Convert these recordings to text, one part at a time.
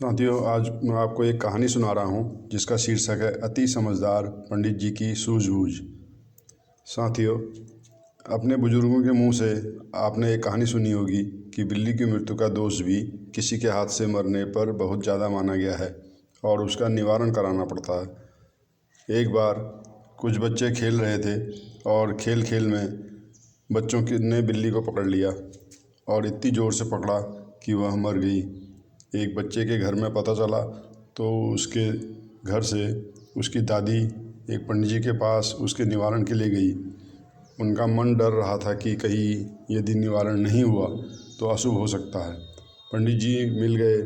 साथियों, आज मैं आपको एक कहानी सुना रहा हूँ जिसका शीर्षक है अति समझदार पंडित जी की सूझबूझ। साथियों, अपने बुजुर्गों के मुंह से आपने एक कहानी सुनी होगी कि बिल्ली की मृत्यु का दोष भी किसी के हाथ से मरने पर बहुत ज़्यादा माना गया है और उसका निवारण कराना पड़ता है। एक बार कुछ बच्चे खेल रहे थे और खेल खेल में बच्चों ने बिल्ली को पकड़ लिया और इतनी ज़ोर से पकड़ा कि वह मर गई। एक बच्चे के घर में पता चला तो उसके घर से उसकी दादी एक पंडित जी के पास उसके निवारण के लिए गई। उनका मन डर रहा था कि कहीं यदि निवारण नहीं हुआ तो अशुभ हो सकता है। पंडित जी मिल गए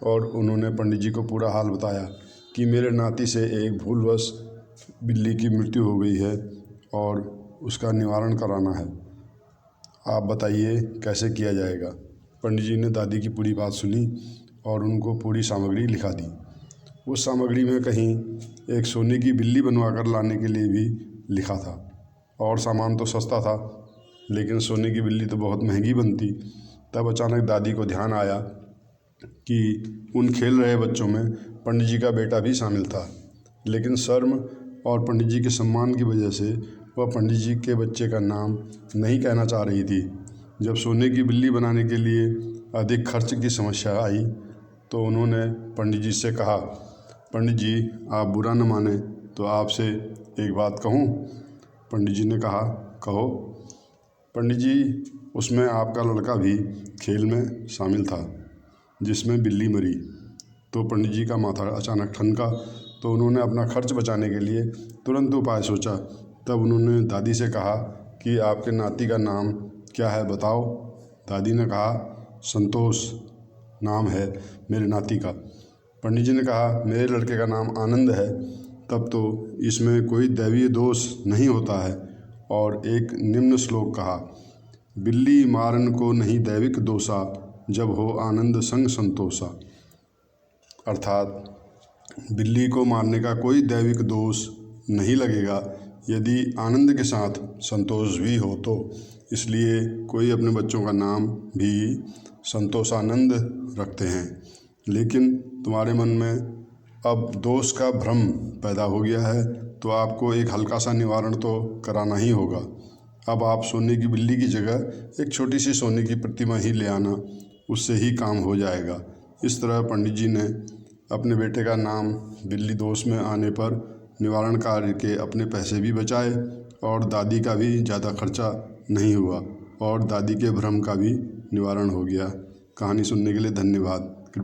और उन्होंने पंडित जी को पूरा हाल बताया कि मेरे नाती से एक भूलवश बिल्ली की मृत्यु हो गई है और उसका निवारण कराना है। आप बताइए कैसे किया जाएगा। पंडित जी ने दादी की पूरी बात सुनी और उनको पूरी सामग्री लिखा दी। उस सामग्री में कहीं एक सोने की बिल्ली बनवा कर लाने के लिए भी लिखा था और सामान तो सस्ता था, लेकिन सोने की बिल्ली तो बहुत महंगी बनती। तब अचानक दादी को ध्यान आया कि उन खेल रहे बच्चों में पंडित जी का बेटा भी शामिल था, लेकिन शर्म और पंडित जी के सम्मान की वजह से वह पंडित जी के बच्चे का नाम नहीं कहना चाह रही थी। जब सोने की बिल्ली बनाने के लिए अधिक खर्च की समस्या आई तो उन्होंने पंडित जी से कहा, पंडित जी आप बुरा न माने तो आपसे एक बात कहूँ। पंडित जी ने कहा, कहो। पंडित जी, उसमें आपका लड़का भी खेल में शामिल था जिसमें बिल्ली मरी। तो पंडित जी का माथा अचानक ठनका तो उन्होंने अपना खर्च बचाने के लिए तुरंत उपाय सोचा। तब उन्होंने दादी से कहा कि आपके नाती का नाम क्या है बताओ। दादी ने कहा, संतोष नाम है मेरे नाती का। पंडित जी ने कहा, मेरे लड़के का नाम आनंद है। तब तो इसमें कोई दैवीय दोष नहीं होता है। और एक निम्न श्लोक कहा, बिल्ली मारन को नहीं दैविक दोषा, जब हो आनंद संग संतोषा। अर्थात बिल्ली को मारने का कोई दैविक दोष नहीं लगेगा यदि आनंद के साथ संतोष भी हो तो। इसलिए कोई अपने बच्चों का नाम भी संतोषानंद रखते हैं। लेकिन तुम्हारे मन में अब दोष का भ्रम पैदा हो गया है तो आपको एक हल्का सा निवारण तो कराना ही होगा। अब आप सोने की बिल्ली की जगह एक छोटी सी सोने की प्रतिमा ही ले आना, उससे ही काम हो जाएगा। इस तरह पंडित जी ने अपने बेटे का नाम बिल्ली दोष में आने पर निवारण कार्य के अपने पैसे भी बचाए और दादी का भी ज़्यादा खर्चा नहीं हुआ और दादी के भ्रम का भी निवारण हो गया। कहानी सुनने के लिए धन्यवाद।